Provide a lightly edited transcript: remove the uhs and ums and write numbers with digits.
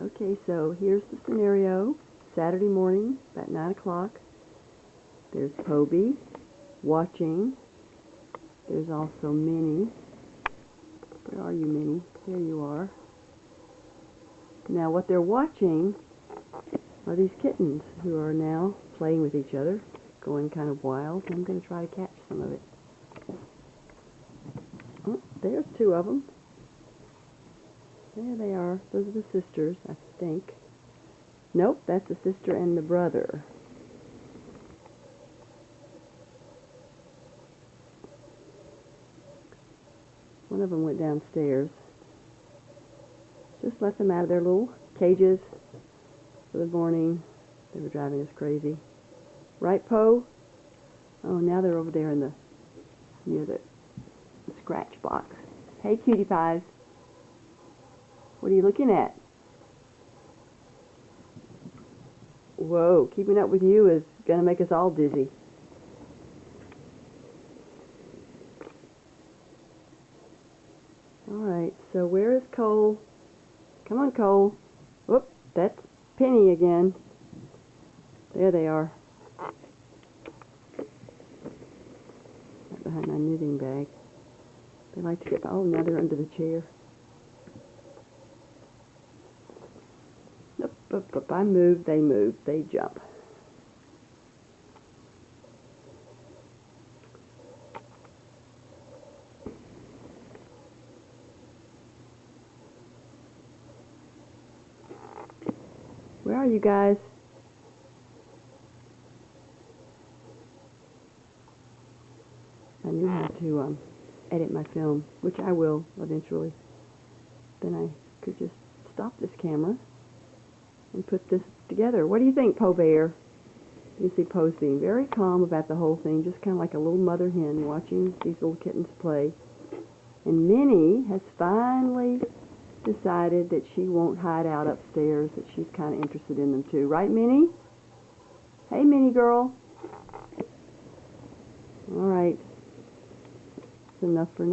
Okay, so here's the scenario. Saturday morning, about 9 o'clock. There's Poby watching. There's also Minnie. Where are you, Minnie? There you are. Now what they're watching are these kittens who are now playing with each other, going kind of wild. I'm going to try to catch some of it. Oh, there's two of them. There they are. Those are the sisters, I think. Nope, that's the sister and the brother. One of them went downstairs. Just let them out of their little cages for the morning. They were driving us crazy. Right, Poe? Oh, now they're over there in the near the scratch box. Hey, cutie pies. What are you looking at? Whoa, keeping up with you is going to make us all dizzy. Alright, so where is Cole? Come on, Cole. Whoop, that's Penny again. There they are. Right behind my knitting bag. They like to get, oh, now they're under the chair. Nope, up. I move, they jump. Where are you guys? I knew how to edit my film, which I will eventually. Then I could just stop this camera and put this together. What do you think, Poe Bear? You can see Poe's being very calm about the whole thing, just kind of like a little mother hen watching these little kittens play. And Minnie has finally decided that she won't hide out upstairs, that she's kind of interested in them too. Right, Minnie? Hey, Minnie girl. All right. That's enough for now.